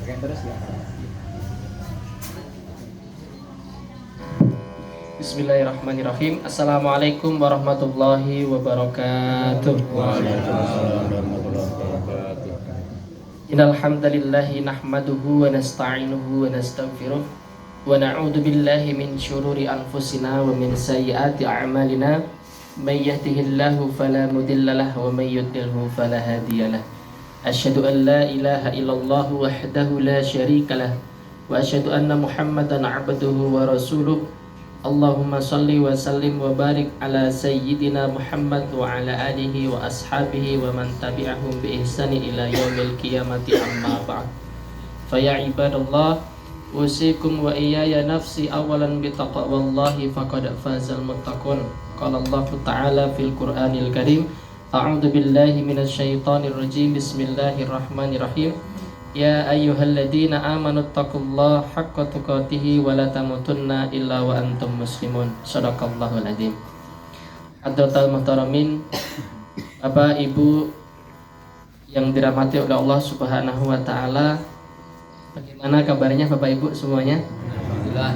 Oke, terus ya. Bismillahirrahmanirrahim. Assalamualaikum warahmatullahi wabarakatuh. Waalaikumsalam warahmatullahi wabarakatuh. Innal hamdalillahi nahmaduhu wa nasta'inuhu wa nastaghfiruh wa na'udzu billahi min syururi anfusina wa min sayyiati a'malina. May yahdihillahu fala mudhillalah wa may yudlilhu fala hadiyalah. Asyhadu an la ilaha illallah wahdahu la syarikalah wa asyhadu anna Muhammadan 'abduhu wa rasuluh. Allahumma salli wa sallim wa barik ala sayyidina Muhammad wa ala alihi wa ashabihi wa man tabi'ahum bi ihsani ila yaumil qiyamati amma ba'd. Fa ya ibadallah, usikum wa iyaya nafsi awalan bi taqwallahi faqad fazal muttaqun. Qala Allah Ta'ala fil Qur'anil Karim, a'udzu billahi minasy syaithanir rajim. Bismillahirrahmanirrahim. Ya ayyuhalladzina amanu taqullaha haqqa tuqatih wa la tamutunna illa wa antum muslimun. Shadaqallahul adzim. Hadratul muhtaramin, Bapak Ibu yang dirahmati oleh Allah Subhanahu wa taala. Bagaimana kabarnya Bapak Ibu semuanya? Alhamdulillah.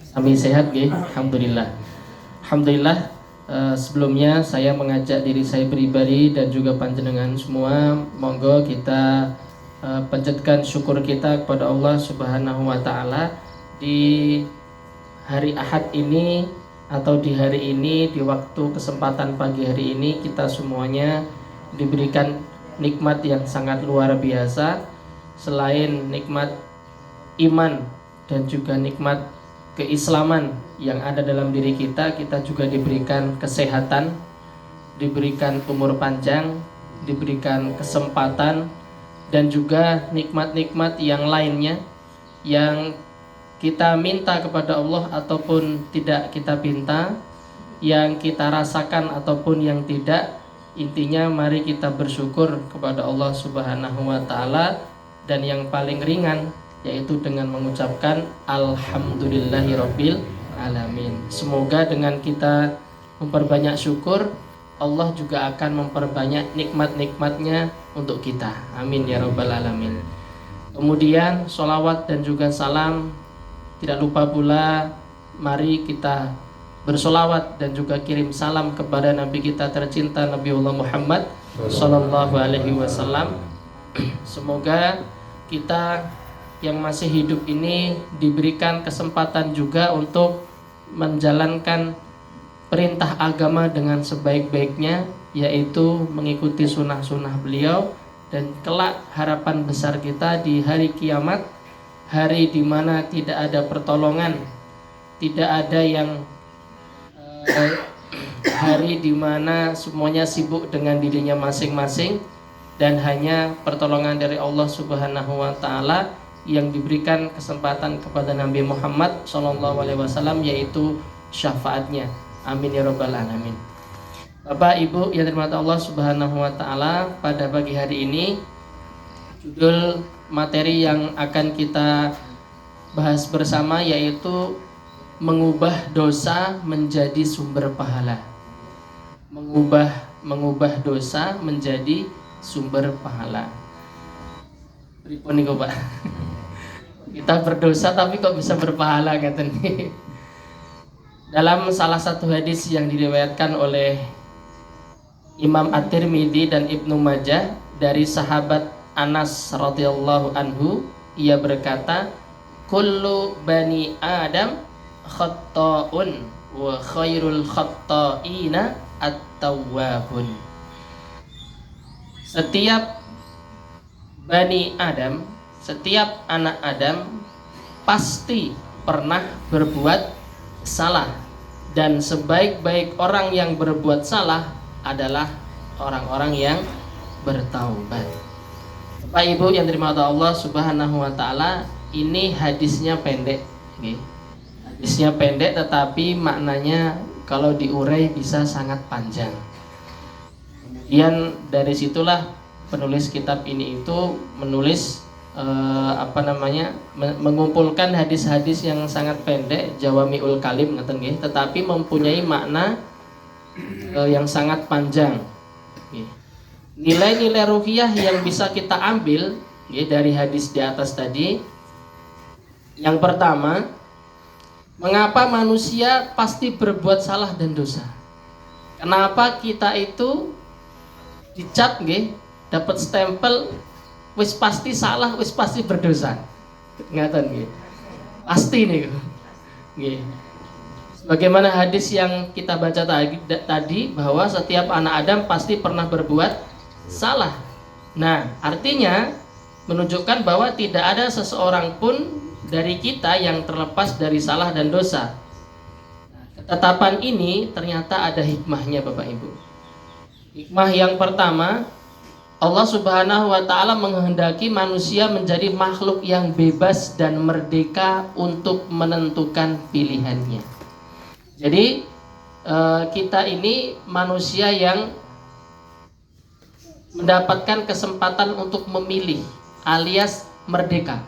Sami sehat nggih? Alhamdulillah. Alhamdulillah. Sebelumnya saya mengajak diri saya pribadi dan juga panjenengan semua, monggo kita panjatkan syukur kita kepada Allah Subhanahu wa taala di hari Ahad ini, atau di hari ini, di waktu kesempatan pagi hari ini, kita semuanya diberikan nikmat yang sangat luar biasa. Selain nikmat iman dan juga nikmat keislaman yang ada dalam diri kita, kita juga diberikan kesehatan, diberikan umur panjang, diberikan kesempatan, dan juga nikmat-nikmat yang lainnya yang kita minta kepada Allah ataupun tidak kita minta, yang kita rasakan ataupun yang tidak. Intinya mari kita bersyukur kepada Allah Subhanahu wa taala, dan yang paling ringan yaitu dengan mengucapkan alhamdulillahirabbil alamin. Semoga dengan kita memperbanyak syukur, Allah juga akan memperbanyak nikmat-nikmatnya untuk kita. Amin ya rabbal alamin. Kemudian sholawat dan juga salam, tidak lupa pula mari kita bersolawat dan juga kirim salam kepada Nabi kita tercinta, Nabiullah Muhammad Sallallahu Alaihi Wasallam. Semoga kita yang masih hidup ini diberikan kesempatan juga untuk menjalankan perintah agama dengan sebaik-baiknya, yaitu mengikuti sunnah-sunnah beliau. Dan kelak harapan besar kita di hari kiamat, hari di mana tidak ada pertolongan, tidak ada yang hari di mana semuanya sibuk dengan dirinya masing-masing, dan hanya pertolongan dari Allah Subhanahu wa taala yang diberikan kesempatan kepada Nabi Muhammad SAW, yaitu syafaatnya. Amin ya rabbal alamin. Bapak Ibu yang dirahmati Allah Subhanahu wa taala, pada pagi hari ini judul materi yang akan kita bahas bersama yaitu mengubah dosa menjadi sumber pahala. Mengubah dosa menjadi sumber pahala. Pripun niku Pak? Kita berdosa tapi kok bisa berpahala ngaten niki. Dalam salah satu hadis yang diriwayatkan oleh Imam At-Tirmidzi dan Ibnu Majah dari sahabat Anas radhiyallahu anhu, ia berkata, kullu bani Adam khatta'un wa khairul khatta'ina at-tawwabun. Setiap bani Adam, setiap anak Adam pasti pernah berbuat salah, dan sebaik-baik orang yang berbuat salah adalah orang-orang yang bertaubat. Bapak Ibu yang dirahmati Allah Subhanahu wa taala, ini hadisnya pendek, hadisnya pendek tetapi maknanya kalau diurai bisa sangat panjang. Kemudian dari situlah penulis kitab ini itu menulis mengumpulkan hadis-hadis yang sangat pendek, jawamiul kalim ngaten nggih, tetapi mempunyai makna yang sangat panjang. Nilai-nilai ruhiyah yang bisa kita ambil dari hadis di atas tadi. Yang pertama, mengapa manusia pasti berbuat salah dan dosa? Kenapa kita itu dicap dapat stempel wis pasti salah, wis pasti berdosa? Ngaten pasti nih. Bagaimana hadis yang kita baca tadi bahwa setiap anak Adam pasti pernah berbuat salah. Nah, artinya menunjukkan bahwa tidak ada seseorang pun dari kita yang terlepas dari salah dan dosa. Ketetapan ini ternyata ada hikmahnya, Bapak Ibu. Hikmah yang pertama, Allah Subhanahu wa Ta'ala menghendaki manusia menjadi makhluk yang bebas dan merdeka untuk menentukan pilihannya. Jadi kita ini manusia yang mendapatkan kesempatan untuk memilih alias merdeka.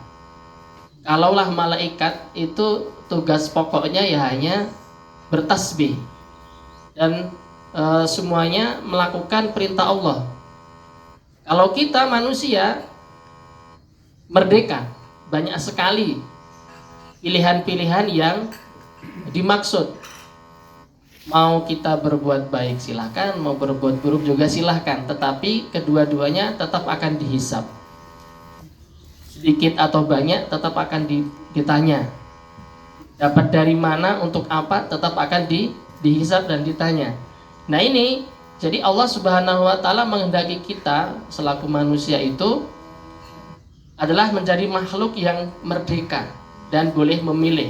Kalaulah malaikat itu tugas pokoknya ya hanya bertasbih dan semuanya melakukan perintah Allah. Kalau kita manusia merdeka, banyak sekali pilihan-pilihan yang dimaksud. Mau kita berbuat baik silahkan, mau berbuat buruk juga silahkan, tetapi kedua-duanya tetap akan dihisap. Sedikit atau banyak tetap akan ditanya. Dapat dari mana, untuk apa, tetap akan dihisap dan ditanya. Nah ini, jadi Allah Subhanahu wa Ta'ala menghendaki kita selaku manusia itu adalah menjadi makhluk yang merdeka dan boleh memilih.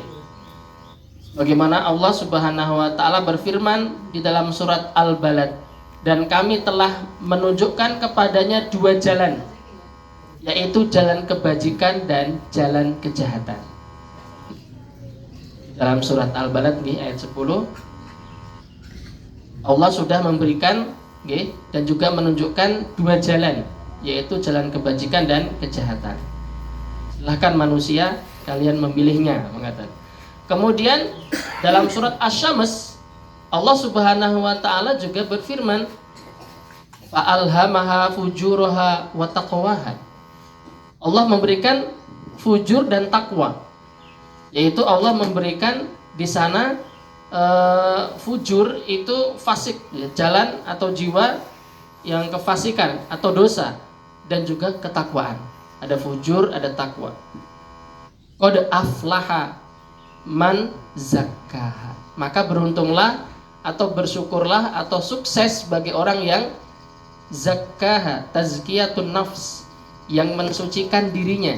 Bagaimana Allah Subhanahu wa Ta'ala berfirman di dalam surat Al-Balad, dan kami telah menunjukkan kepadanya dua jalan, yaitu jalan kebajikan dan jalan kejahatan. Dalam surat Al-Balad ayat 10, Allah sudah memberikan dan juga menunjukkan dua jalan, yaitu jalan kebajikan dan kejahatan. Silahkan manusia kalian memilihnya, mengatakan. Kemudian dalam surat Asy-Syams Allah Subhanahu wa Ta'ala juga berfirman, fa'alhamaha fujuraha wa taqwaha. Allah memberikan fujur dan takwa, yaitu Allah memberikan di sana fujur itu fasik, jalan atau jiwa yang kefasikan atau dosa, dan juga ketakwaan. Ada fujur, ada takwa. Qad aflaha man zakkaha. Maka beruntunglah atau bersyukurlah atau sukses bagi orang yang zakkaha, tazkiyatun nafs, yang mensucikan dirinya.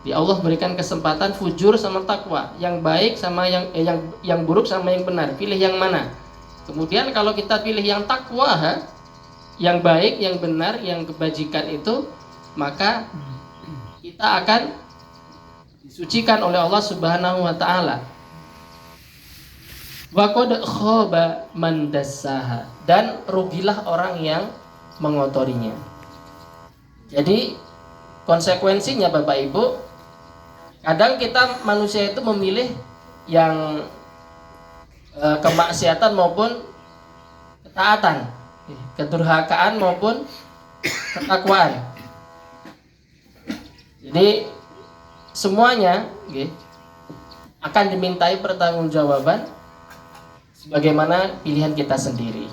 Di Allah berikan kesempatan fujur sama takwa, yang baik sama yang buruk sama yang benar. Pilih yang mana? Kemudian kalau kita pilih yang takwa, yang baik, yang benar, yang kebajikan itu, maka kita akan disucikan oleh Allah Subhanahu wa Ta'ala. Wa qad khaba man dassaha, dan rugilah orang yang mengotorinya. Jadi konsekuensinya Bapak Ibu, kadang kita manusia itu memilih yang kemaksiatan maupun ketaatan, kedurhakaan maupun ketakwaan. Jadi semuanya akan dimintai pertanggungjawaban sebagaimana pilihan kita sendiri.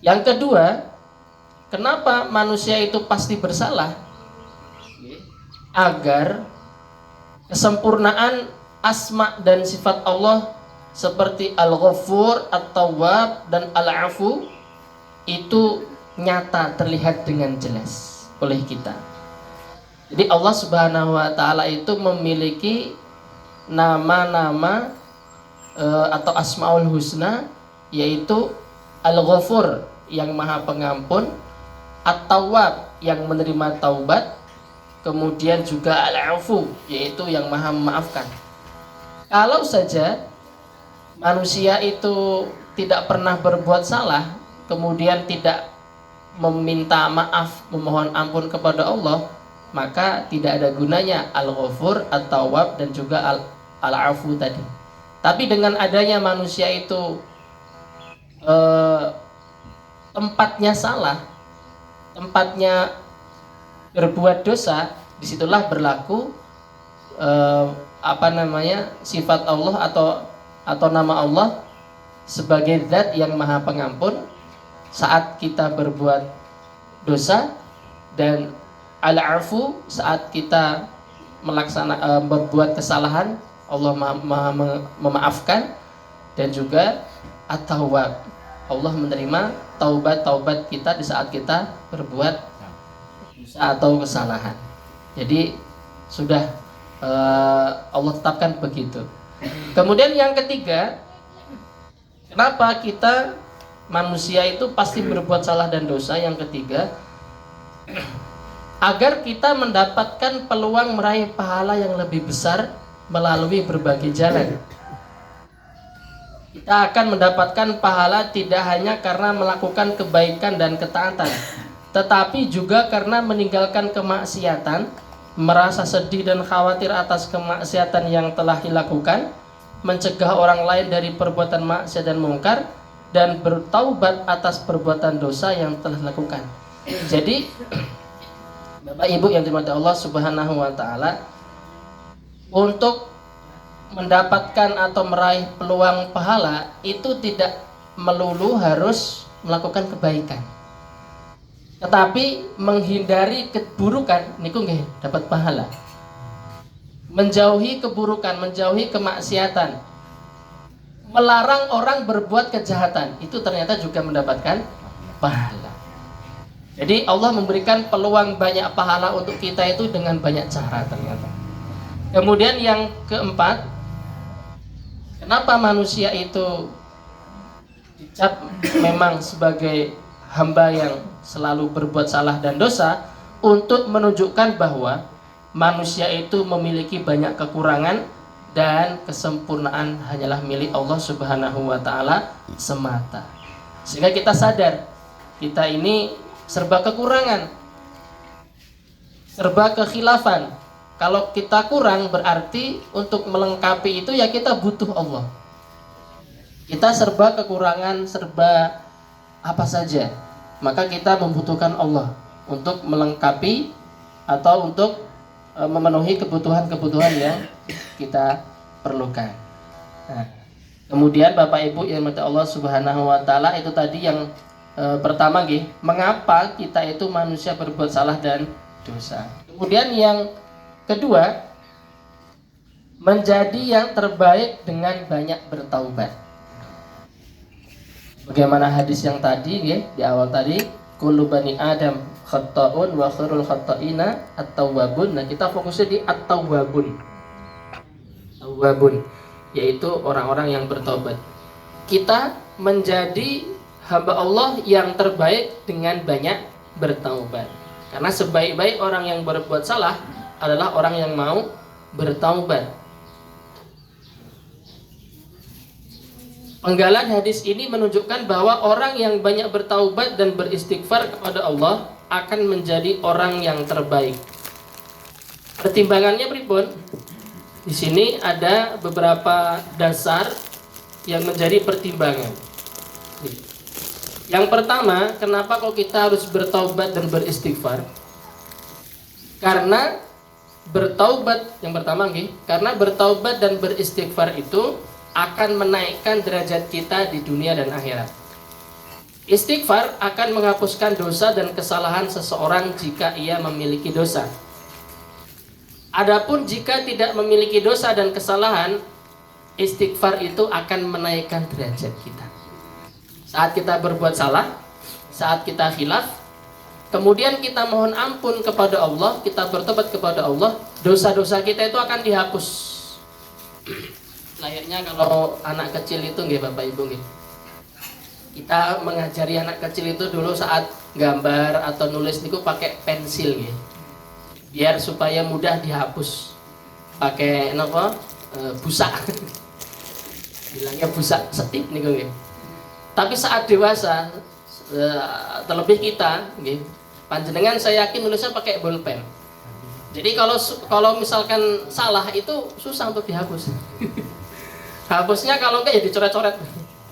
Yang kedua, kenapa manusia itu pasti bersalah? Agar kesempurnaan asma dan sifat Allah seperti Al-Ghafur, At-Tawwab, dan Al-Afu itu nyata, terlihat dengan jelas oleh kita. Jadi Allah Subhanahu wa Ta'ala itu memiliki nama-nama atau Asmaul Husna, yaitu Al-Ghafur yang Maha Pengampun, At-Tawwab yang menerima taubat, kemudian juga Al-Afu yaitu yang Maha memaafkan. Kalau saja manusia itu tidak pernah berbuat salah, kemudian tidak meminta maaf, memohon ampun kepada Allah, maka tidak ada gunanya Al-Ghafur, At-Tawwab, dan juga Al-Afu tadi. Tapi dengan adanya manusia itu tempatnya salah, tempatnya berbuat dosa, disitulah berlaku sifat Allah atau nama Allah sebagai zat yang maha pengampun saat kita berbuat dosa, dan al-afu saat kita berbuat kesalahan, Allah maha memaafkan, dan juga at-tawwab, Allah menerima taubat kita di saat kita berbuat dosa atau kesalahan. Jadi sudah Allah tetapkan begitu. Kemudian yang ketiga, kenapa kita manusia itu pasti berbuat salah dan dosa? Yang ketiga, agar kita mendapatkan peluang meraih pahala yang lebih besar melalui berbagai jalan. Kita akan mendapatkan pahala tidak hanya karena melakukan kebaikan dan ketaatan, tetapi juga karena meninggalkan kemaksiatan, merasa sedih dan khawatir atas kemaksiatan yang telah dilakukan, mencegah orang lain dari perbuatan maksiat dan mungkar, dan bertaubat atas perbuatan dosa yang telah dilakukan. Jadi Bapak Ibu yang dirahmati Allah Subhanahu wa taala, untuk mendapatkan atau meraih peluang pahala itu tidak melulu harus melakukan kebaikan, tetapi menghindari keburukan niku nggih dapat pahala. Menjauhi keburukan, menjauhi kemaksiatan, melarang orang berbuat kejahatan, itu ternyata juga mendapatkan pahala. Jadi Allah memberikan peluang banyak pahala untuk kita itu dengan banyak cara ternyata. Kemudian yang keempat, kenapa manusia itu dicap memang sebagai hamba yang selalu berbuat salah dan dosa? Untuk menunjukkan bahwa manusia itu memiliki banyak kekurangan dan kesempurnaan hanyalah milik Allah Subhanahu wa taala semata. Sehingga kita sadar kita ini serba kekurangan, serba kekhilafan. Kalau kita kurang berarti untuk melengkapi itu ya kita butuh Allah. Kita serba kekurangan, serba apa saja, maka kita membutuhkan Allah untuk melengkapi atau untuk memenuhi kebutuhan-kebutuhan yang kita perlukan. Nah, kemudian Bapak Ibu yang dirahmati Allah Subhanahu wa taala, itu tadi yang pertama nggih, mengapa kita itu manusia berbuat salah dan dosa. Kemudian yang kedua, menjadi yang terbaik dengan banyak bertaubat. Bagaimana hadis yang tadi nggih, di awal tadi, kullu bani Adam khata'un wa khairul khata'ina at-tawwabun. Nah, kita fokusnya di at-tawwabun. Tawwabun, yaitu orang-orang yang bertobat. Kita menjadi hamba Allah yang terbaik dengan banyak bertaubat. Karena sebaik-baik orang yang berbuat salah adalah orang yang mau bertaubat. Penggalan hadis ini menunjukkan bahwa orang yang banyak bertaubat dan beristighfar kepada Allah akan menjadi orang yang terbaik. Pertimbangannya pripun? Di sini ada beberapa dasar yang menjadi pertimbangan. Yang pertama, kenapa kok kita harus bertaubat dan beristighfar? Karena bertaubat, yang pertama nih, karena bertaubat dan beristighfar itu akan menaikkan derajat kita di dunia dan akhirat. Istighfar akan menghapuskan dosa dan kesalahan seseorang jika ia memiliki dosa. Adapun jika tidak memiliki dosa dan kesalahan, istighfar itu akan menaikkan derajat kita. Saat kita berbuat salah, saat kita khilaf, kemudian kita mohon ampun kepada Allah, kita bertobat kepada Allah, dosa-dosa kita itu akan dihapus. Layaknya kalau anak kecil itu nggih Bapak Ibu nggih. Kita mengajari anak kecil itu dulu saat gambar atau nulis niku pakai pensil nggih. Biar supaya mudah dihapus. Pakai napa? Busa. Bilangnya busa setip niku nggih. Tapi saat dewasa, terlebih kita, panjenengan saya yakin nulisnya pakai bolpen. Jadi kalau misalkan salah itu susah untuk dihapus. Hapusnya kalau enggak ya dicoret-coret.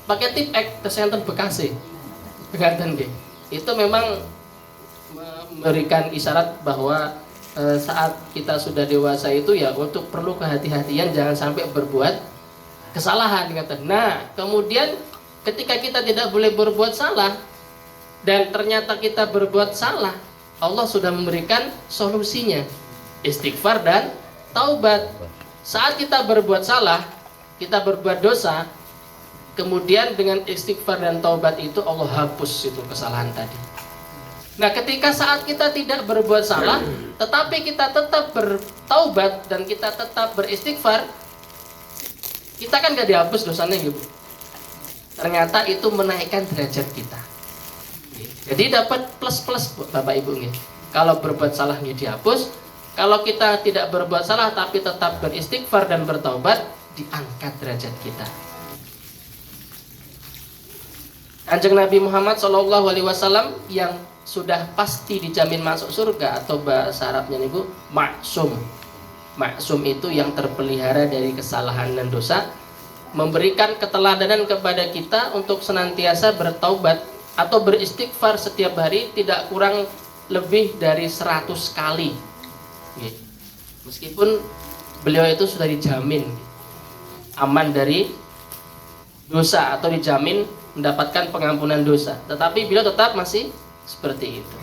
Pakai tip X kesehatan Bekasi. Ganten nggih. Itu memang memberikan isyarat bahwa saat kita sudah dewasa itu ya untuk perlu kehati-hatian, jangan sampai berbuat kesalahan kata. Nah, kemudian ketika kita tidak boleh berbuat salah dan ternyata kita berbuat salah, Allah sudah memberikan solusinya, istighfar dan taubat. Saat kita berbuat salah, kita berbuat dosa, kemudian dengan istighfar dan taubat itu Allah hapus itu kesalahan tadi. Nah, ketika saat kita tidak berbuat salah, tetapi kita tetap bertaubat dan kita tetap beristighfar, kita kan gak dihapus dosanya gitu. Ternyata itu menaikkan derajat kita. Jadi dapat plus-plus Bapak Ibu nih. Kalau berbuat salah nih dihapus, kalau kita tidak berbuat salah tapi tetap beristighfar dan bertaubat, diangkat derajat kita. Kanjeng Nabi Muhammad SAW yang sudah pasti dijamin masuk surga, atau bahasa Arabnya niku maksum. Maksum itu yang terpelihara dari kesalahan dan dosa, memberikan keteladanan kepada kita untuk senantiasa bertaubat atau beristighfar setiap hari tidak kurang lebih dari 100 kali. Meskipun beliau itu sudah dijamin aman dari dosa atau dijamin mendapatkan pengampunan dosa, tetapi beliau tetap masih seperti itu.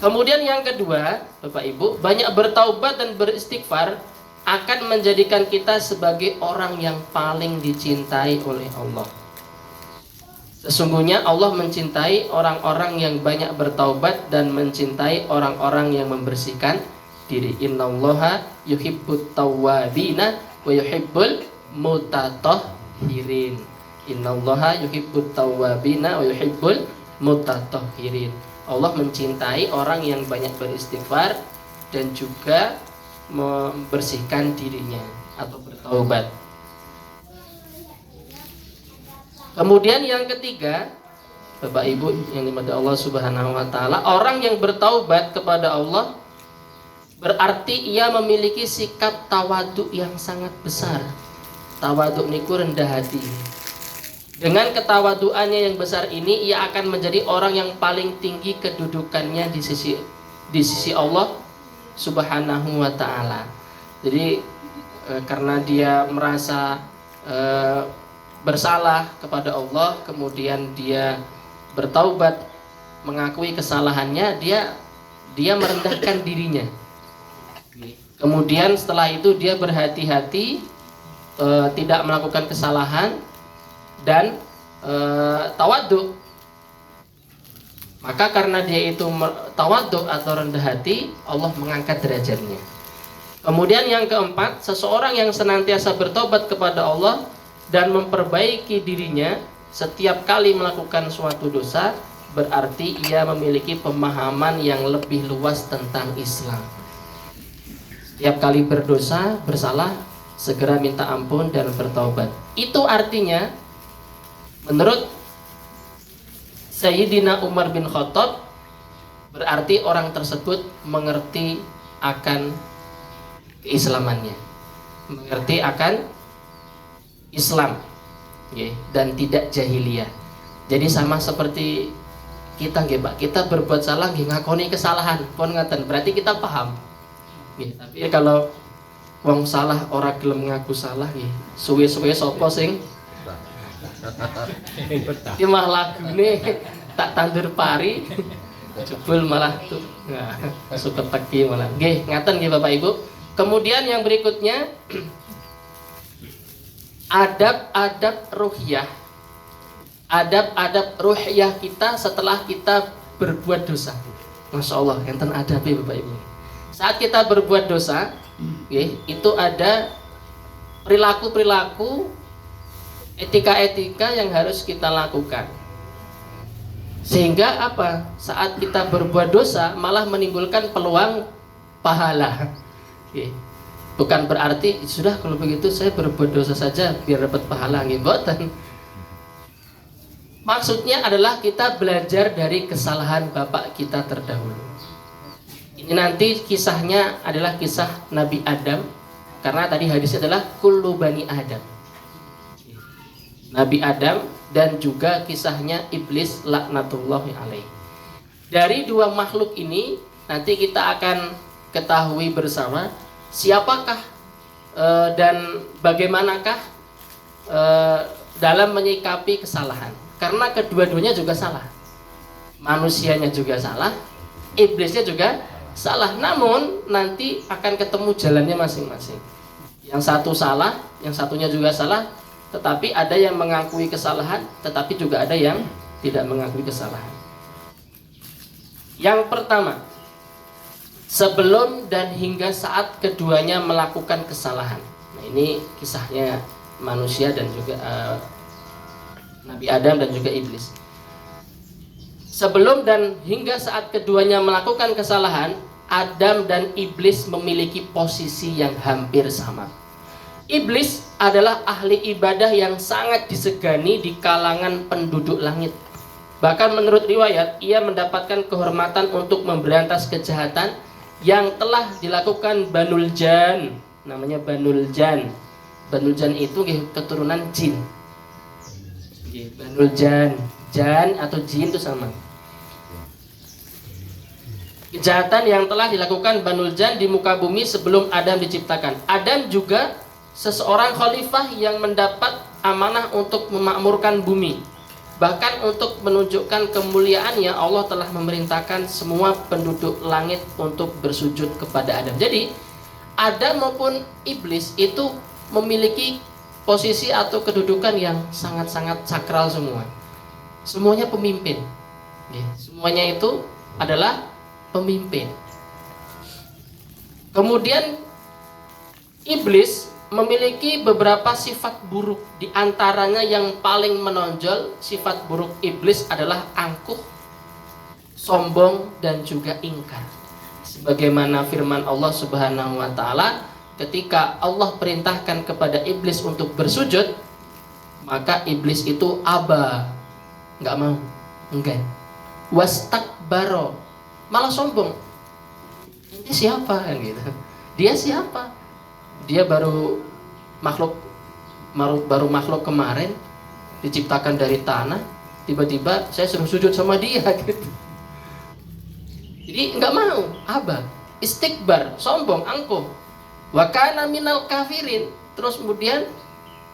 Kemudian yang kedua, Bapak Ibu, banyak bertaubat dan beristighfar akan menjadikan kita sebagai orang yang paling dicintai oleh Allah. Sesungguhnya Allah mencintai orang-orang yang banyak bertaubat dan mencintai orang-orang yang membersihkan diri. Innallaha yuhibbut tawwabina wa yuhibbul mutatahhirin. Innallaha yuhibbut tawwabina wa yuhibbul mutatahhirin. Allah mencintai orang yang banyak beristighfar dan juga membersihkan dirinya atau bertaubat. Kemudian yang ketiga, Bapak Ibu yang dimati Allah Subhanahu wa taala, orang yang bertaubat kepada Allah berarti ia memiliki sikap tawadhu yang sangat besar. Tawadhu niku rendah hati. Dengan ketawaduannya yang besar ini, ia akan menjadi orang yang paling tinggi kedudukannya di sisi Allah Subhanahu wa taala. Jadi karena dia merasa bersalah kepada Allah, kemudian dia bertaubat, mengakui kesalahannya, dia merendahkan dirinya. Kemudian setelah itu dia berhati-hati, tidak melakukan kesalahan dan tawadhu. Maka karena dia itu tawadhu atau rendah hati, Allah mengangkat derajatnya. Kemudian yang keempat, seseorang yang senantiasa bertobat kepada Allah dan memperbaiki dirinya setiap kali melakukan suatu dosa, berarti ia memiliki pemahaman yang lebih luas tentang Islam. Setiap kali berdosa, bersalah, segera minta ampun dan bertaubat. Itu artinya, menurut Sayyidina Umar bin Khattab, berarti orang tersebut mengerti akan keislamannya, mengerti akan Islam, dan tidak jahiliyah. Jadi sama seperti kita, Pak. Kita berbuat salah, ngakoni kesalahan, pun ngaten, berarti kita paham. Tapi kalau wong salah ora gelem ngaku salah, suwe-suwe sapa sing iki mah lagune tak tandur pari jebul malah tuh suka teki malah. Nggih, ngaten nggih Bapak Ibu. Kemudian yang berikutnya, adab-adab ruhiyah. Adab-adab ruhiyah kita setelah kita berbuat dosa. Masya Allah, enten adabnya Bapak Ibu. Saat kita berbuat dosa, itu ada perilaku-perilaku, etika-etika yang harus kita lakukan. Sehingga apa? Saat kita berbuat dosa malah menimbulkan peluang pahala. Bukan berarti sudah kalau begitu saya berbuat dosa saja biar dapat pahala, mboten. Maksudnya adalah kita belajar dari kesalahan bapak kita terdahulu. Ini nanti kisahnya adalah kisah Nabi Adam, karena tadi hadisnya adalah kullu bani Adam. Nabi Adam dan juga kisahnya iblis laknatullahi alaih. Dari dua makhluk ini nanti kita akan ketahui bersama siapakah dan bagaimanakah dalam menyikapi kesalahan. Karena kedua-duanya juga salah. Manusianya juga salah, iblisnya juga salah. Namun nanti akan ketemu jalannya masing-masing. Yang satu salah, yang satunya juga salah. Tetapi ada yang mengakui kesalahan, tetapi juga ada yang tidak mengakui kesalahan. Yang pertama, sebelum dan hingga saat keduanya melakukan kesalahan. Nah, ini kisahnya manusia dan juga Nabi Adam dan juga iblis. Sebelum dan hingga saat keduanya melakukan kesalahan, Adam dan iblis memiliki posisi yang hampir sama. Iblis adalah ahli ibadah yang sangat disegani di kalangan penduduk langit. Bahkan menurut riwayat, ia mendapatkan kehormatan untuk memberantas kejahatan yang telah dilakukan Banul Jan. Namanya Banul Jan. Banul Jan itu keturunan jin. Banul Jan. Jan atau jin itu sama. Kejahatan yang telah dilakukan Banul Jan di muka bumi sebelum Adam diciptakan. Adam juga seseorang khalifah yang mendapat amanah untuk memakmurkan bumi. Bahkan untuk menunjukkan kemuliaannya, Allah telah memerintahkan semua penduduk langit untuk bersujud kepada Adam. Jadi Adam maupun iblis itu memiliki posisi atau kedudukan yang sangat-sangat sakral semua. Semuanya pemimpin. Semuanya itu adalah pemimpin. Kemudian iblis memiliki beberapa sifat buruk. Di antaranya yang paling menonjol sifat buruk iblis adalah angkuh, sombong, dan juga ingkar. Sebagaimana firman Allah Subhanahu wa taala, ketika Allah perintahkan kepada iblis untuk bersujud, maka iblis itu aba, nggak mau, enggan. Wastakbaro, malah sombong. Ini siapa kan gitu? Dia siapa? Dia baru makhluk kemarin, diciptakan dari tanah, tiba-tiba saya suruh sujud sama dia gitu. Jadi nggak mau, aba, istikbar, sombong, angkuh. Wa kana minal kafirin. Terus kemudian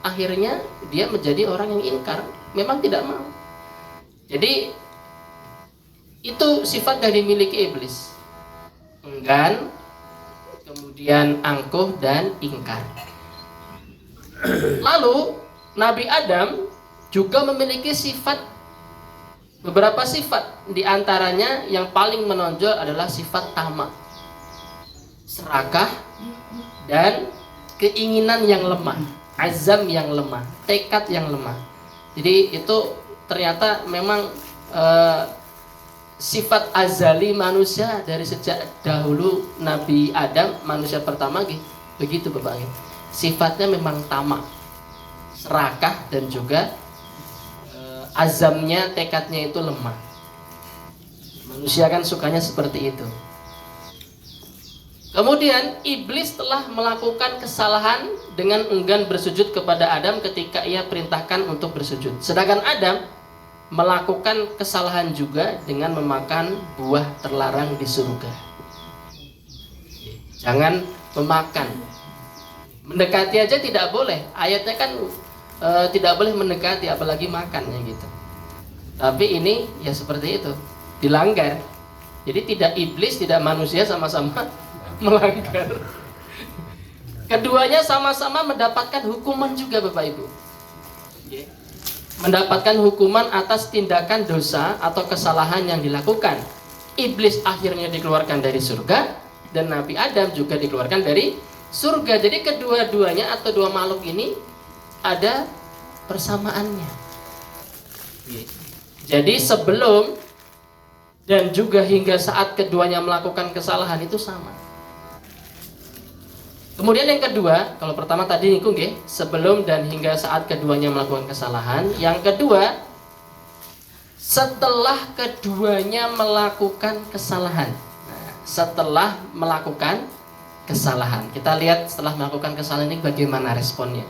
akhirnya dia menjadi orang yang ingkar, memang tidak mau. Jadi itu sifat yang dimiliki iblis. Enggan, kemudian angkuh dan ingkar. Lalu Nabi Adam juga memiliki beberapa sifat. Di antaranya yang paling menonjol adalah sifat tamak, serakah, dan keinginan yang lemah, azam yang lemah, tekad yang lemah. Jadi itu ternyata memang sifat azali manusia dari sejak dahulu Nabi Adam, manusia pertama begitu Bapak. Sifatnya memang tamak, serakah, dan juga azamnya, tekadnya itu lemah. Manusia kan sukanya seperti itu. Kemudian iblis telah melakukan kesalahan dengan enggan bersujud kepada Adam ketika ia perintahkan untuk bersujud. Sedangkan Adam melakukan kesalahan juga dengan memakan buah terlarang di surga. Jangan memakan. Mendekati aja tidak boleh. Ayatnya kan tidak boleh mendekati, apalagi makannya gitu. Tapi ini ya seperti itu, dilanggar. Jadi tidak iblis, tidak manusia sama-sama melanggar. Keduanya sama-sama mendapatkan hukuman juga Bapak Ibu. Mendapatkan hukuman atas tindakan dosa atau kesalahan yang dilakukan. Iblis akhirnya dikeluarkan dari surga, dan Nabi Adam juga dikeluarkan dari surga. Jadi kedua-duanya atau dua makhluk ini ada persamaannya. Jadi sebelum dan juga hingga saat keduanya melakukan kesalahan itu sama. Kemudian yang kedua, kalau pertama tadi niku nggih, sebelum dan hingga saat keduanya melakukan kesalahan. Yang kedua, setelah keduanya melakukan kesalahan. Nah, setelah melakukan kesalahan. Kita lihat setelah melakukan kesalahan ini bagaimana responnya.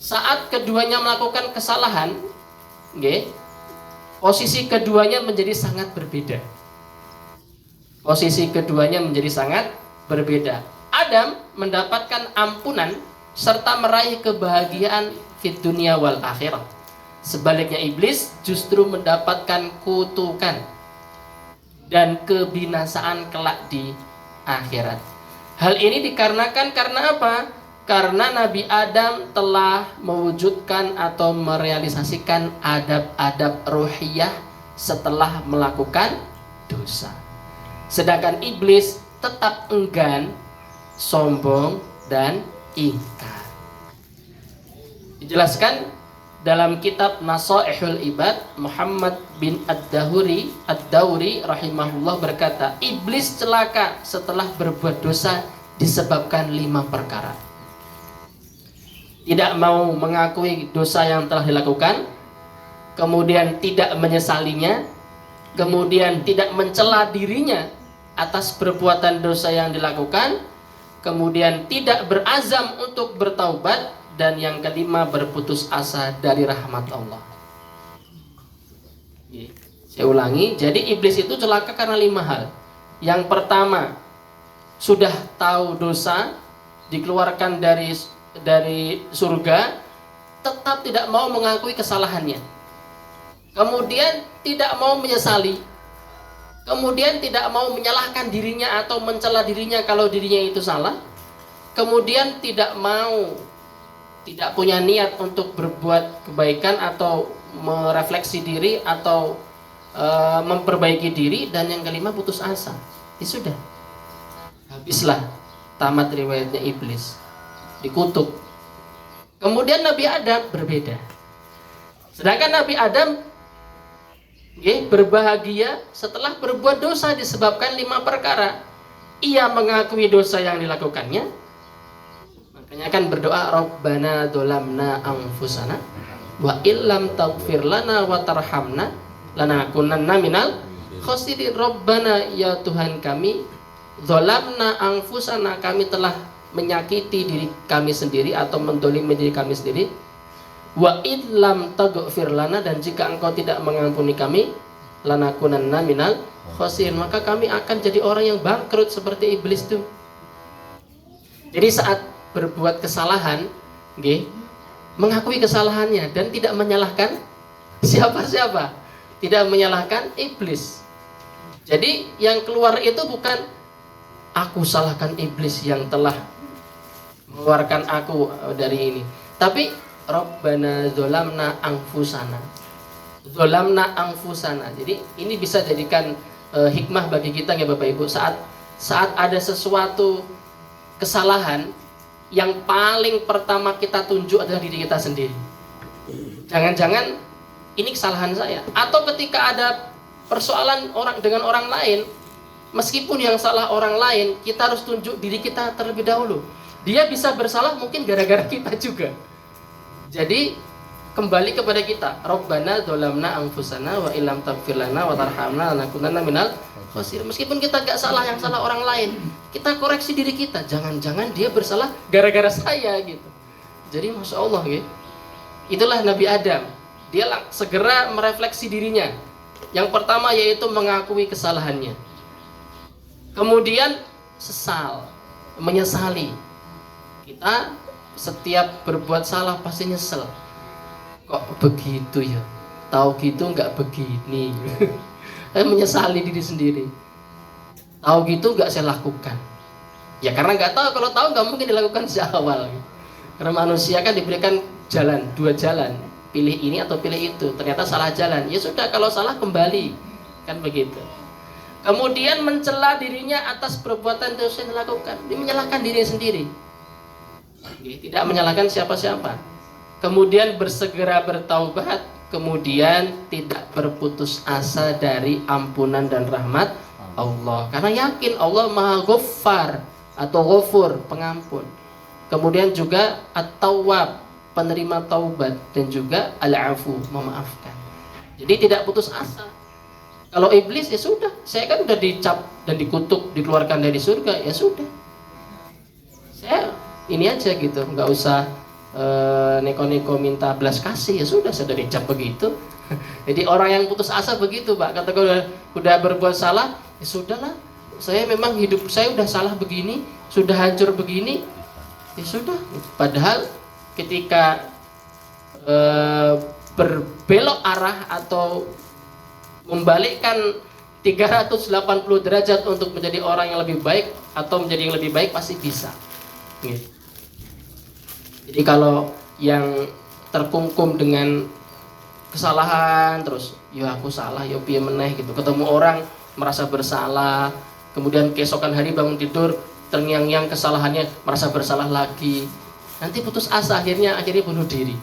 Saat keduanya melakukan kesalahan, nggih, Posisi keduanya menjadi sangat berbeda. Posisi keduanya menjadi sangat berbeda. Adam mendapatkan ampunan serta meraih kebahagiaan fid dunia wal akhirah. Sebaliknya iblis justru mendapatkan kutukan dan kebinasaan kelak di akhirat. Hal ini dikarenakan karena apa? Karena Nabi Adam telah mewujudkan atau merealisasikan adab-adab ruhiyah setelah melakukan dosa. Sedangkan iblis tetap enggan, sombong, dan ingkar. Dijelaskan dalam kitab Nasaihul Ibad, Muhammad bin Ad-Dawri rahimahullah berkata, iblis celaka setelah berbuat dosa disebabkan 5 perkara. Tidak mau mengakui dosa yang telah dilakukan, kemudian tidak menyesalinya, kemudian tidak mencela dirinya atas perbuatan dosa yang dilakukan, kemudian tidak berazam untuk bertaubat, dan yang kelima berputus asa dari rahmat Allah. Saya ulangi, jadi iblis itu celaka karena 5 hal. Yang pertama, sudah tahu dosa, dikeluarkan dari surga, tetap tidak mau mengakui kesalahannya. Kemudian tidak mau menyesali. Kemudian tidak mau menyalahkan dirinya atau mencela dirinya kalau dirinya itu salah. Kemudian tidak punya niat untuk berbuat kebaikan atau merefleksi diri atau memperbaiki diri. Dan yang kelima putus asa. Ya sudah, habislah, tamat riwayatnya iblis, dikutuk. Kemudian Nabi Adam berbeda. Sedangkan Nabi Adam berbahagia setelah berbuat dosa disebabkan 5 perkara. Ia mengakui dosa yang dilakukannya, makanya kan berdoa, Rabbana dzolamna anfusana wa illam taghfir lana wa tarhamna lanakunanna minal khosirin. Rabbana, ya Tuhan kami, dzolamna anfusana, kami telah menyakiti diri kami sendiri atau mendolimi diri kami sendiri. Wa illam taghfir lana, dan jika engkau tidak mengampuni kami, lanakunanna minal khosirin, maka kami akan jadi orang yang bangkrut seperti iblis itu. Jadi saat berbuat kesalahan, mengakui kesalahannya dan tidak menyalahkan siapa-siapa, tidak menyalahkan iblis. Jadi yang keluar itu bukan aku salahkan iblis yang telah mengeluarkan aku dari ini, tapi Rabbana dzolamna anfusana. Dzolamna anfusana. Jadi ini bisa jadikan hikmah bagi kita ya Bapak Ibu, saat ada sesuatu kesalahan, yang paling pertama kita tunjuk adalah diri kita sendiri. Jangan-jangan ini kesalahan saya. Atau ketika ada persoalan dengan orang lain, meskipun yang salah orang lain, kita harus tunjuk diri kita terlebih dahulu. Dia bisa bersalah mungkin gara-gara kita juga. Jadi kembali kepada kita, Rabbana dzolamna anfusana wa illam taghfir lana wa tarhamna lanakunanna minal khosirin. Meskipun kita gak salah, yang salah orang lain, kita koreksi diri kita. Jangan-jangan dia bersalah gara-gara saya gitu. Jadi Masya Allah gitu. Itulah Nabi Adam. Dia segera merefleksi dirinya. Yang pertama yaitu mengakui kesalahannya. Kemudian sesal, menyesali. Kita setiap berbuat salah pasti nyesel. Kok begitu ya? Tahu gitu nggak begini. Saya menyesali diri sendiri. Tahu gitu nggak saya lakukan. Ya karena nggak tahu. Kalau tahu nggak mungkin dilakukan sejak awal. Karena manusia kan diberikan jalan, 2 jalan. Pilih ini atau pilih itu. Ternyata salah jalan. Ya sudah, kalau salah kembali. Kan begitu. Kemudian mencela dirinya atas perbuatan dosa yang dilakukan. Dia menyalahkan dirinya sendiri. Tidak menyalahkan siapa-siapa. Kemudian bersegera bertaubat, kemudian tidak berputus asa dari ampunan dan rahmat Allah. Karena yakin Allah Maha Ghaffar atau Ghafur, pengampun. Kemudian juga At-Tawwab, penerima taubat, dan juga Al-Afu, memaafkan. Jadi tidak putus asa. Kalau iblis ya sudah, saya kan udah dicap dan dikutuk, dikeluarkan dari surga, ya sudah. Saya ini aja gitu, nggak usah neko-neko minta belas kasih, ya sudah, sudah dicap begitu. Jadi orang yang putus asa begitu, Pak. Kata udah berbuat salah, ya sudahlah. Saya memang hidup saya udah salah begini, sudah hancur begini, ya sudah. Padahal ketika berbelok arah atau membalikkan 380 derajat untuk menjadi orang yang lebih baik atau menjadi yang lebih baik pasti bisa. Gitu. Jadi kalau yang terkungkum dengan kesalahan terus, ya aku salah, ya piye meneh gitu. Ketemu orang merasa bersalah, kemudian keesokan hari bangun tidur terngiang-ngiang kesalahannya, merasa bersalah lagi. Nanti putus asa, akhirnya bunuh diri.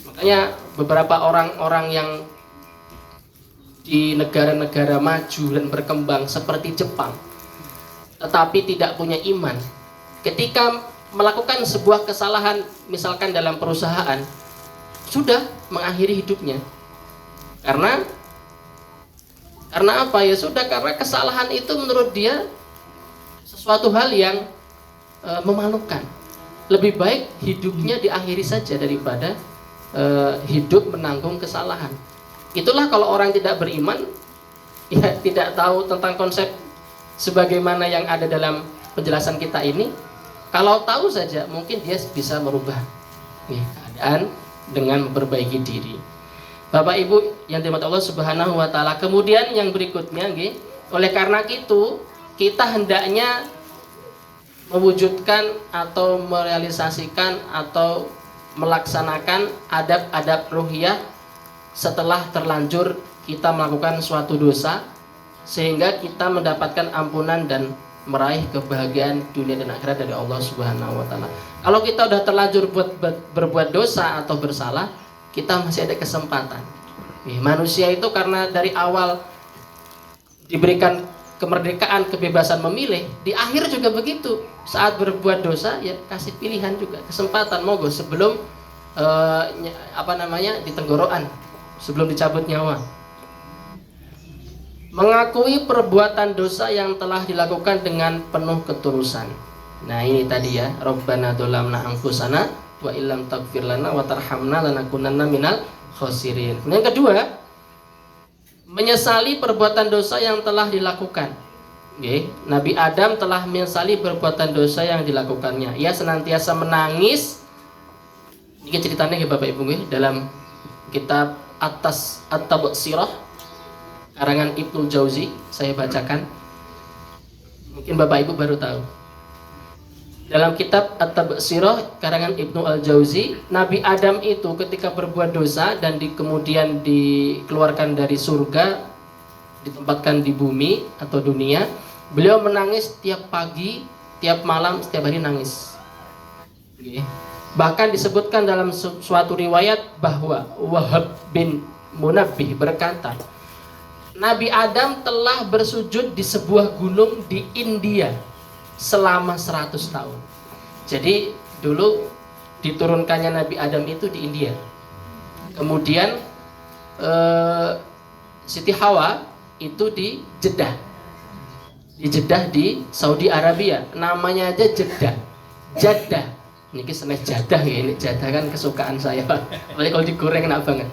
Makanya beberapa orang-orang yang di negara-negara maju dan berkembang seperti Jepang tetapi tidak punya iman, ketika melakukan sebuah kesalahan misalkan dalam perusahaan sudah mengakhiri hidupnya. Karena apa ya, sudah, karena kesalahan itu menurut dia sesuatu hal yang memalukan. Lebih baik hidupnya diakhiri saja daripada hidup menanggung kesalahan. Itulah kalau orang tidak beriman, ya tidak tahu tentang konsep sebagaimana yang ada dalam penjelasan kita ini. Kalau tahu saja mungkin dia bisa merubah keadaan dengan memperbaiki diri. Bapak Ibu yang dirahmati Allah Subhanahu wa taala, kemudian yang berikutnya oleh karena itu kita hendaknya mewujudkan atau merealisasikan atau melaksanakan adab-adab ruhiyah setelah terlanjur kita melakukan suatu dosa, sehingga kita mendapatkan ampunan dan meraih kebahagiaan dunia dan akhirat dari Allah Subhanahu wa taala. Kalau kita udah terlanjur berbuat dosa atau bersalah, kita masih ada kesempatan. Manusia itu karena dari awal diberikan kemerdekaan, kebebasan memilih, di akhir juga begitu. Saat berbuat dosa ya kasih pilihan juga, kesempatan, monggo sebelum ditenggorokan, sebelum dicabut nyawa. Mengakui perbuatan dosa yang telah dilakukan dengan penuh ketulusan. Nah ini tadi ya, Rabbana dzalamna anfusana wa illam taghfir lana wa tarhamna lanakunanna minal khosirin. Yang kedua, menyesali perbuatan dosa yang telah dilakukan. Nabi Adam telah menyesali perbuatan dosa yang dilakukannya. Ia senantiasa menangis. Ini ceritanya Bapak Ibu dalam kitab Atas At-Tabsirah karangan Ibnu Jauzi, saya bacakan. Mungkin Bapak Ibu baru tahu. Dalam kitab At-Tabsirah karangan Ibnu Al-Jauzi, Nabi Adam itu ketika berbuat dosa dan kemudian dikeluarkan dari surga, ditempatkan di bumi atau dunia, beliau menangis tiap pagi, tiap malam, setiap hari nangis. Bahkan disebutkan dalam suatu riwayat bahwa Wahab bin Munabbih berkata, Nabi Adam telah bersujud di sebuah gunung di India selama 100 tahun. Jadi dulu diturunkannya Nabi Adam itu di India. Kemudian Siti Hawa itu di Jeddah. Di Jeddah di Saudi Arabia. Namanya aja Jeddah. Jeddah. Ini seneng Jeddah ya, ini Jeddah kan kesukaan saya. Apalagi kalau digoreng enak banget.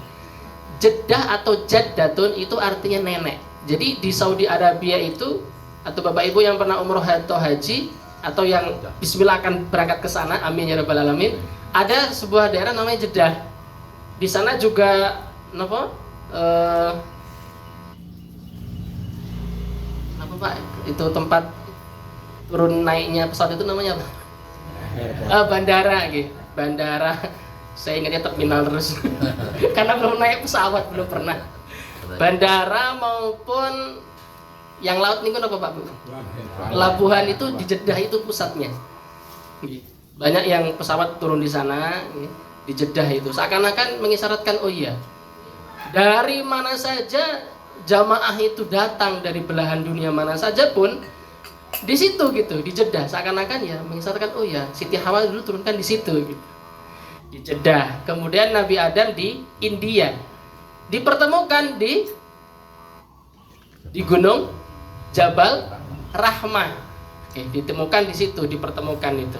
Jeddah atau Jaddatun itu artinya nenek. Jadi di Saudi Arabia itu, atau Bapak Ibu yang pernah umroh atau haji atau yang bismillah akan berangkat ke sana, amin ya rabbal alamin, ada sebuah daerah namanya Jeddah. Di sana juga apa Pak? Itu tempat turun naiknya pesawat itu namanya apa? Bandara gitu. Bandara. Saya ingatnya terminal terus. Karena belum naik pesawat, belum pernah. Bandara maupun yang laut ini kan apa Pak Bu? Pelabuhan itu di Jeddah itu pusatnya. Banyak yang pesawat turun di sana, di Jeddah itu. Seakan-akan mengisyaratkan, oh iya, dari mana saja jamaah itu datang, dari belahan dunia mana saja pun di situ gitu, di Jeddah. Seakan-akan ya mengisyaratkan, oh ya, Siti Hawa dulu turunkan di situ gitu. Di Jeddah. Kemudian Nabi Adam di India. Dipertemukan di Gunung Jabal Rahmah. Ditemukan di situ, dipertemukan itu.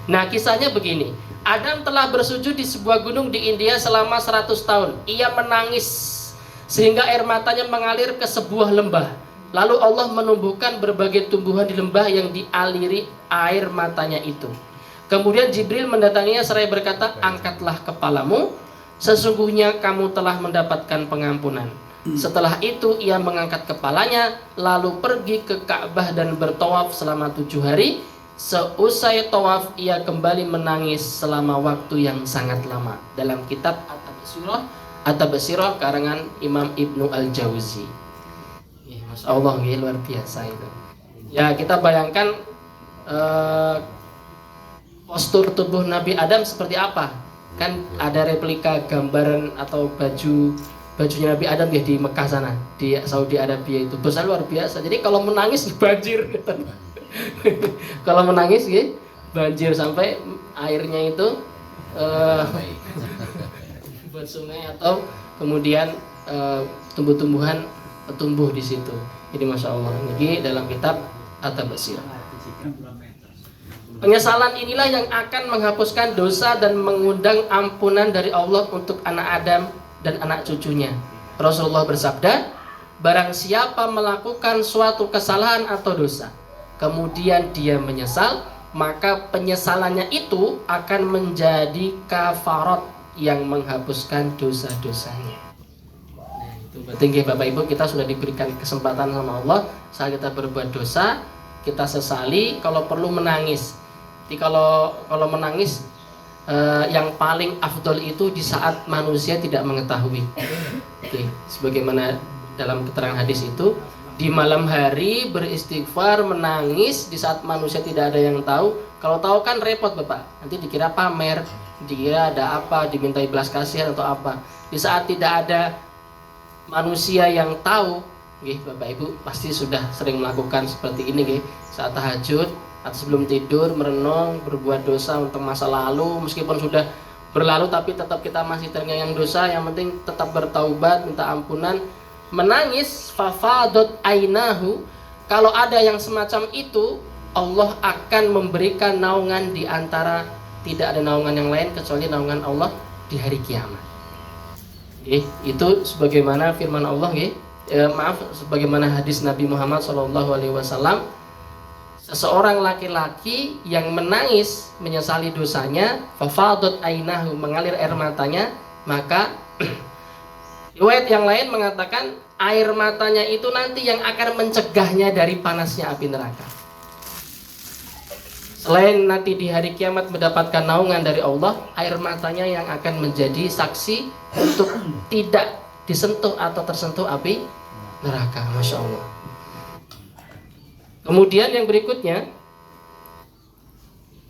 Nah, kisahnya begini. Adam telah bersujud di sebuah gunung di India selama 100 tahun. Ia menangis sehingga air matanya mengalir ke sebuah lembah. Lalu Allah menumbuhkan berbagai tumbuhan di lembah yang dialiri air matanya itu. Kemudian Jibril mendatanginya seraya berkata, angkatlah kepalamu, sesungguhnya kamu telah mendapatkan pengampunan. Setelah itu ia mengangkat kepalanya, lalu pergi ke Ka'bah dan bertawaf selama 7 hari. Seusai tawaf ia kembali menangis selama waktu yang sangat lama. Dalam kitab At-Tabsirah karangan Imam Ibnu Al-Jauzi. Masya Allah, luar biasa itu. Ya, kita bayangkan postur tubuh Nabi Adam seperti apa. Kan ada replika gambaran atau bajunya Nabi Adam ya di Mekah sana, di Saudi Arabia itu besar luar biasa. Jadi kalau menangis banjir. Kalau menangis ya banjir sampai airnya itu buat sungai atau kemudian tumbuh-tumbuhan tumbuh di situ. Jadi masya Allah, ini dalam kitab At-Tabsirah. Penyesalan inilah yang akan menghapuskan dosa dan mengundang ampunan dari Allah untuk anak Adam dan anak cucunya. Rasulullah bersabda, barang siapa melakukan suatu kesalahan atau dosa, kemudian dia menyesal, maka penyesalannya itu akan menjadi kafarat yang menghapuskan dosa-dosanya. Nah, itu berarti Bapak Ibu, kita sudah diberikan kesempatan sama Allah. Saat kita berbuat dosa, kita sesali, kalau perlu menangis. Jadi kalau menangis, yang paling afdol itu di saat manusia tidak mengetahui. Oke, sebagaimana dalam keterangan hadis itu, di malam hari beristighfar, menangis di saat manusia tidak ada yang tahu. Kalau tahu kan repot Bapak, nanti dikira pamer, dikira ada apa, dimintai belas kasihan atau apa. Di saat tidak ada manusia yang tahu, Bapak Ibu pasti sudah sering melakukan seperti ini, saat tahajud atau sebelum tidur merenung, berbuat dosa untuk masa lalu, meskipun sudah berlalu tapi tetap kita masih terngiang dosa. Yang penting tetap bertaubat, minta ampunan, menangis. Fafadot ainahu, kalau ada yang semacam itu, Allah akan memberikan naungan di antara, tidak ada naungan yang lain kecuali naungan Allah di hari kiamat. Itu sebagaimana firman Allah, sebagaimana hadis Nabi Muhammad SAW. Seseorang laki-laki yang menangis menyesali dosanya, fafadot ainahu, mengalir air matanya, maka riwayat yang lain mengatakan air matanya itu nanti yang akan mencegahnya dari panasnya api neraka. Selain nanti di hari kiamat mendapatkan naungan dari Allah, air matanya yang akan menjadi saksi untuk tidak disentuh atau tersentuh api neraka. Masya Allah. Kemudian yang berikutnya,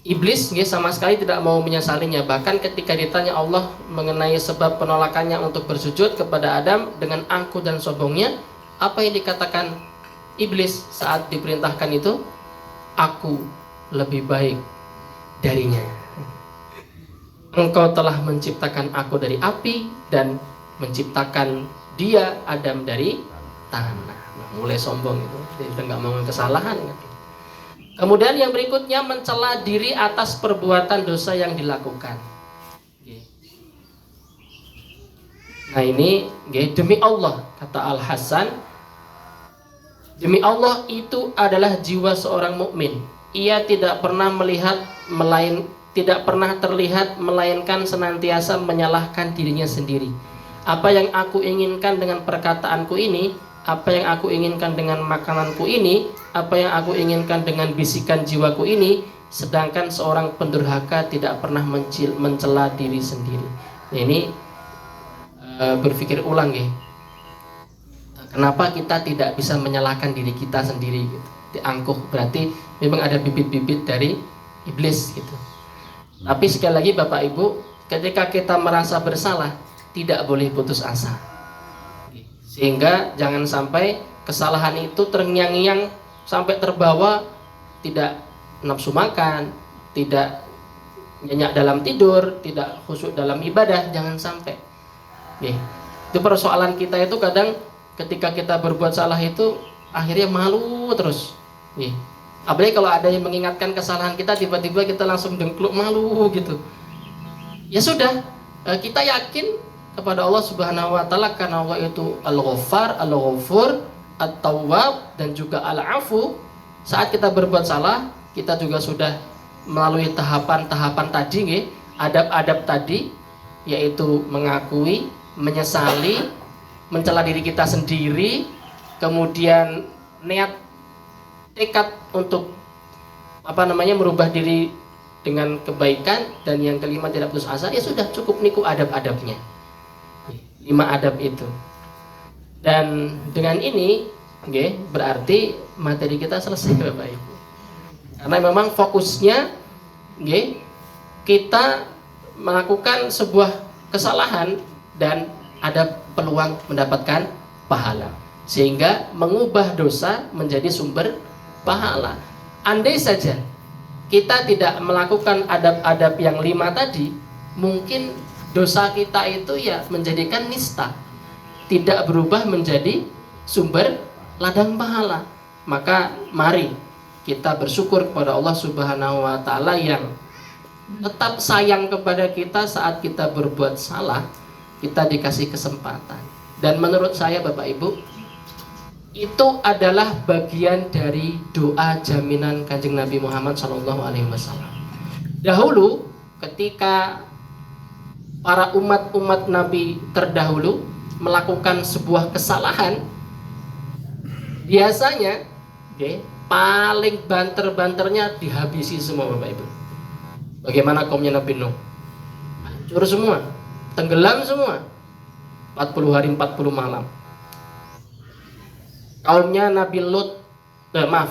iblis sama sekali tidak mau menyesalinya. Bahkan ketika ditanya Allah mengenai sebab penolakannya untuk bersujud kepada Adam dengan angkuh dan sombongnya, apa yang dikatakan iblis saat diperintahkan itu? Aku lebih baik darinya. Engkau telah menciptakan aku dari api dan menciptakan dia Adam dari tanah. Mulai sombong itu, dia nggak mau kesalahan. Kemudian yang berikutnya, mencela diri atas perbuatan dosa yang dilakukan. Nah ini demi Allah, kata Al Hasan, demi Allah itu adalah jiwa seorang mukmin. Ia tidak pernah tidak pernah terlihat melainkan senantiasa menyalahkan dirinya sendiri. Apa yang aku inginkan dengan perkataanku ini, apa yang aku inginkan dengan makananku ini, apa yang aku inginkan dengan bisikan jiwaku ini, sedangkan seorang pendurhaka tidak pernah mencela diri sendiri. Nah, ini berpikir ulang kenapa kita tidak bisa menyalahkan diri kita sendiri gitu. Diangkuh, berarti memang ada bibit-bibit dari iblis gitu. Tapi sekali lagi Bapak Ibu, ketika kita merasa bersalah, tidak boleh putus asa. Sehingga jangan sampai kesalahan itu terngiang-ngiang sampai terbawa tidak nafsu makan, tidak nyenyak dalam tidur, tidak khusyuk dalam ibadah, jangan sampai. Itu persoalan kita itu kadang ketika kita berbuat salah itu akhirnya malu terus. Apalagi kalau ada yang mengingatkan kesalahan kita, tiba-tiba kita langsung dengkluk malu gitu. Ya sudah, kita yakin kepada Allah Subhanahu wa taala karena Allah itu Al-Ghaffar, Al-Ghafur, At-Tawwab dan juga Al-Afu. Saat kita berbuat salah, kita juga sudah melalui tahapan-tahapan tadi nggih, adab-adab tadi, yaitu mengakui, menyesali, mencela diri kita sendiri, kemudian niat tekad untuk merubah diri dengan kebaikan, dan yang kelima tidak putus asa. Ya sudah, cukup niku adab-adabnya, 5 adab itu. Dan dengan ini berarti materi kita selesai Bapak Ibu, karena memang fokusnya kita melakukan sebuah kesalahan dan ada peluang mendapatkan pahala, sehingga mengubah dosa menjadi sumber pahala. Andai saja kita tidak melakukan adab-adab yang 5 tadi, mungkin dosa kita itu ya menjadikan nista, tidak berubah menjadi sumber ladang pahala. Maka mari kita bersyukur kepada Allah Subhanahu wa taala yang tetap sayang kepada kita saat kita berbuat salah, kita dikasih kesempatan. Dan menurut saya Bapak Ibu, itu adalah bagian dari doa jaminan Kanjeng Nabi Muhammad SAW. Dahulu ketika para umat Nabi terdahulu melakukan sebuah kesalahan, biasanya paling banter-banternya dihabisi semua Bapak Ibu. Bagaimana kaumnya Nabi Nuh? Hancur semua, tenggelam semua, 40 hari 40 malam. Kaumnya Nabi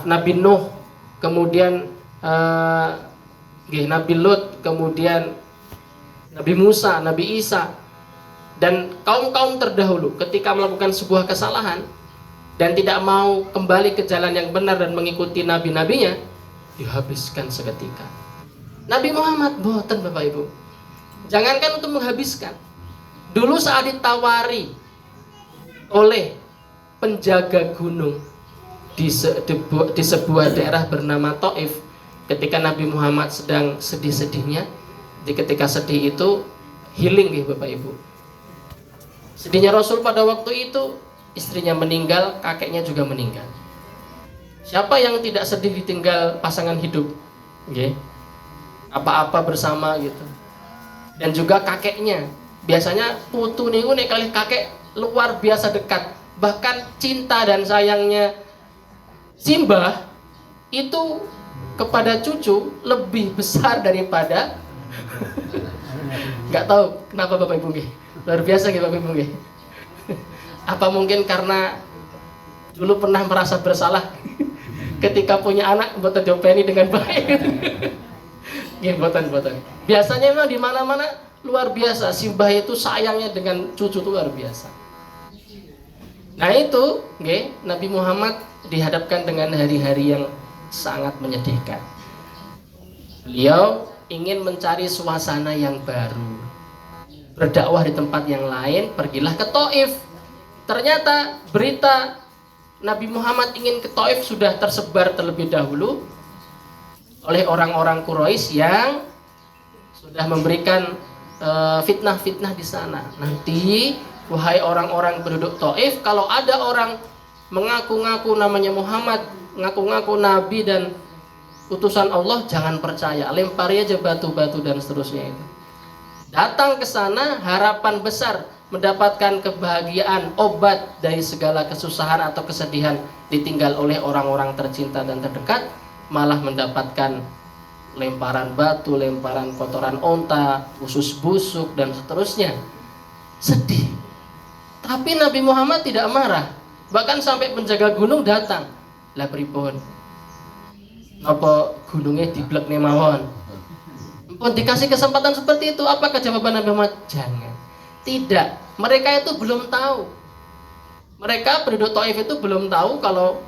Nabi Nuh, kemudian Nabi Lut, kemudian Nabi Musa, Nabi Isa, dan kaum-kaum terdahulu ketika melakukan sebuah kesalahan dan tidak mau kembali ke jalan yang benar dan mengikuti nabi-nabinya, dihabiskan seketika. Nabi Muhammad boten Bapak Ibu, jangankan untuk menghabiskan, dulu saat ditawari oleh penjaga gunung di sebuah daerah bernama Taif, ketika Nabi Muhammad sedang sedih-sedihnya, ketika sedih itu healing Bapak Ibu. Sedihnya Rasul pada waktu itu, istrinya meninggal, kakeknya juga meninggal. Siapa yang tidak sedih ditinggal pasangan hidup? Apa-apa bersama gitu. Dan juga kakeknya, biasanya putu niku nek kali kakek luar biasa dekat. Bahkan cinta dan sayangnya Simbah itu kepada cucu lebih besar daripada nggak tahu kenapa Bapak Ibu luar biasa Bapak Ibu. Apa mungkin karena dulu pernah merasa bersalah ketika punya anak buat terjopeni dengan baik. Boten. Biasanya memang di mana-mana luar biasa, Simbah itu sayangnya dengan cucu itu luar biasa. Nah itu, Nabi Muhammad dihadapkan dengan hari-hari yang sangat menyedihkan. Beliau ingin mencari suasana yang baru, berdakwah di tempat yang lain, pergilah ke Taif. Ternyata berita Nabi Muhammad ingin ke Taif sudah tersebar terlebih dahulu oleh orang-orang Quraisy yang sudah memberikan fitnah-fitnah di sana. Nanti wahai orang-orang penduduk Taif, kalau ada orang mengaku-ngaku namanya Muhammad, ngaku-ngaku Nabi dan utusan Allah, jangan percaya, lempari aja batu-batu dan seterusnya itu. Datang ke sana harapan besar mendapatkan kebahagiaan, obat dari segala kesusahan atau kesedihan ditinggal oleh orang-orang tercinta dan terdekat, malah mendapatkan lemparan batu, lemparan kotoran onta, usus busuk dan seterusnya. Sedih. Tapi Nabi Muhammad tidak marah. Bahkan sampai penjaga gunung datang. Lah pripun? Apa gunungnya diblekne mawon? Pun dikasih kesempatan seperti itu, apakah jawaban Nabi Muhammad? Jangan. Tidak. Mereka itu belum tahu. Mereka penduduk Taif itu belum tahu kalau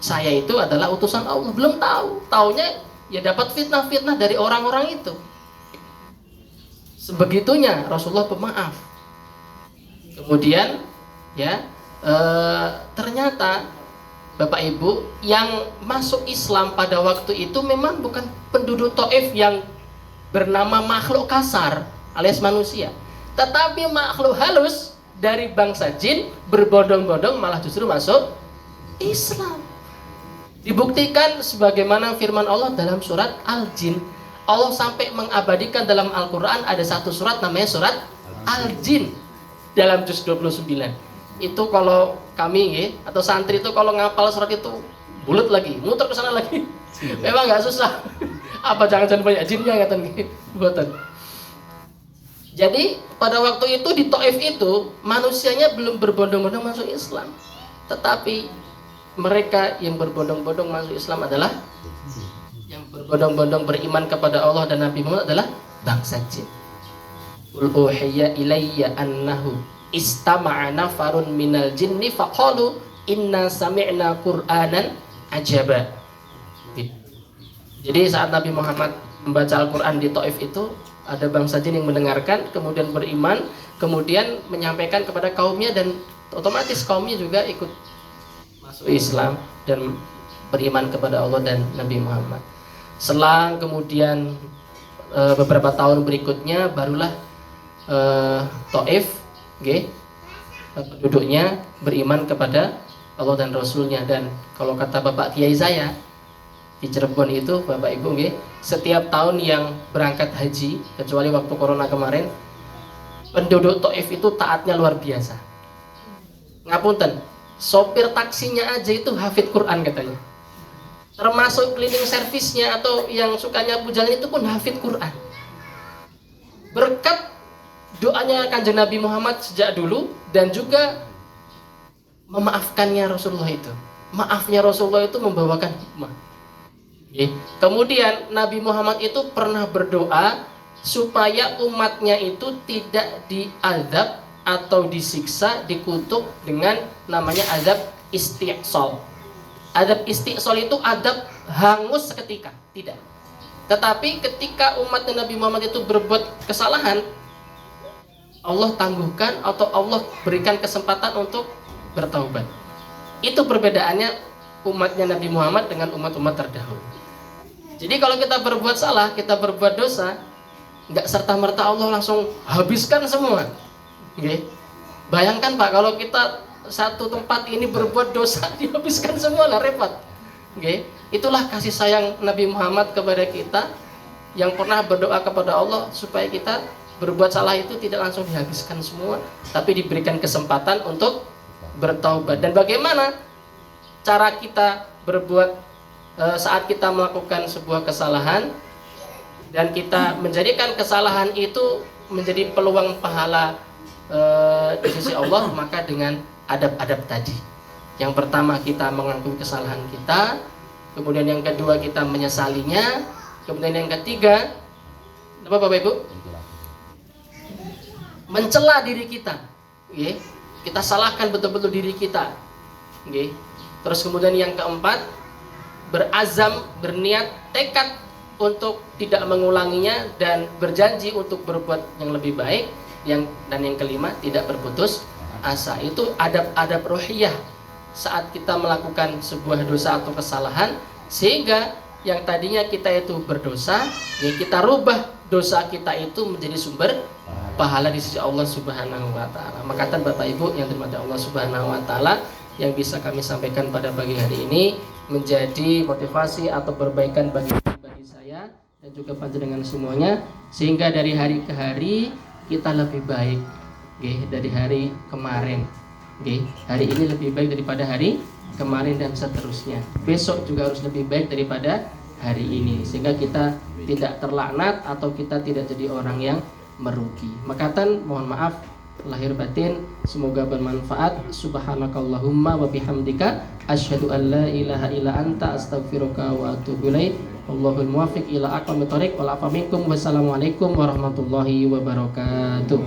saya itu adalah utusan Allah. Belum tahu. Taunya ya dapat fitnah-fitnah dari orang-orang itu. Sebegitunya Rasulullah pemaaf. Kemudian ternyata Bapak Ibu yang masuk Islam pada waktu itu memang bukan penduduk Taif yang bernama makhluk kasar, alias manusia. Tetapi makhluk halus dari bangsa jin berbondong-bondong malah justru masuk Islam. Dibuktikan sebagaimana firman Allah dalam surat Al-Jin. Allah sampai mengabadikan dalam Al-Quran ada satu surat namanya surat Al-Jin dalam juz 29. Itu kalau kami atau santri itu kalau ngapal surat itu bulat lagi, muter ke sana lagi. Memang nggak susah. Apa jangan-jangan banyak jinnya ngaten nggih. Mboten. Jadi pada waktu itu di Taif itu manusianya belum berbondong-bondong masuk Islam. Tetapi mereka yang berbondong-bondong masuk Islam adalah yang berbondong-bondong beriman kepada Allah dan Nabi Muhammad adalah bangsa jin. Qul uhiya ilayya annahu istama'a nafarun minal jinni faqalu inna sami'na qur'anan ajaba. Jadi saat Nabi Muhammad membaca Al-Qur'an di Taif itu ada bangsa jin yang mendengarkan, kemudian beriman, kemudian menyampaikan kepada kaumnya dan otomatis kaumnya juga ikut masuk Islam dan beriman kepada Allah dan Nabi Muhammad. Selang kemudian beberapa tahun berikutnya barulah Taif penduduknya beriman kepada Allah dan Rasulnya. Dan kalau kata Bapak Kiai saya di Cirebon itu, Bapak Ibu, setiap tahun yang berangkat haji kecuali waktu corona kemarin, penduduk Taif itu taatnya luar biasa. Ngapunten, sopir taksinya aja itu hafid Quran katanya. Termasuk cleaning service-nya atau yang suka nyapu jalan itu pun hafid Quran. Berkat doanya Kanjeng Nabi Muhammad sejak dulu dan juga memaafkannya Rasulullah itu. Maafnya Rasulullah itu membawakan hikmah. Kemudian Nabi Muhammad itu pernah berdoa supaya umatnya itu tidak diazab atau disiksa, dikutuk dengan namanya azab istiqsal. Azab istiqsal itu azab hangus seketika, tidak. Tetapi ketika umat Nabi Muhammad itu berbuat kesalahan, Allah tangguhkan atau Allah berikan kesempatan untuk bertaubat. Itu perbedaannya umatnya Nabi Muhammad dengan umat-umat terdahulu. Jadi kalau kita berbuat salah, kita berbuat dosa, nggak serta-merta Allah langsung habiskan semua. Bayangkan Pak, kalau kita satu tempat ini berbuat dosa dihabiskan semua, lah repot. Itulah kasih sayang Nabi Muhammad kepada kita yang pernah berdoa kepada Allah supaya kita berbuat salah itu tidak langsung dihabiskan semua, tapi diberikan kesempatan untuk bertaubat. Dan bagaimana cara kita berbuat saat kita melakukan sebuah kesalahan dan kita menjadikan kesalahan itu menjadi peluang pahala di sisi Allah, maka dengan adab-adab tadi. Yang pertama kita mengakui kesalahan kita, kemudian yang kedua kita menyesalinya, kemudian yang ketiga apa Bapak Ibu? Mencela diri kita. Kita salahkan betul-betul diri kita. Terus kemudian yang keempat, berazam, berniat, tekad untuk tidak mengulanginya dan berjanji untuk berbuat yang lebih baik. Dan yang kelima, tidak berputus asa. Itu adab-adab ruhiyah saat kita melakukan sebuah dosa atau kesalahan, sehingga yang tadinya kita itu berdosa, ya kita rubah dosa kita itu menjadi sumber pahala di sisi Allah Subhanahu wa taala. Maka Bapak Ibu yang dirahmati Allah Subhanahu wa taala, yang bisa kami sampaikan pada pagi hari ini menjadi motivasi atau perbaikan bagi saya dan juga panjenengan semuanya, sehingga dari hari ke hari kita lebih baik dari hari kemarin. Hari ini lebih baik daripada hari kemarin dan seterusnya. Besok juga harus lebih baik daripada hari ini, sehingga kita tidak terlaknat atau kita tidak jadi orang yang merugi. Makatan mohon maaf lahir batin, semoga bermanfaat. Subhanakallahumma wa bihamdika asyhadu an la ilaha illa anta astaghfiruka wa atubu ilaik. Wallahul muwaffiq ila aqwamit thoriq wal afa minkum. Wassalamualaikum warahmatullahi wabarakatuh.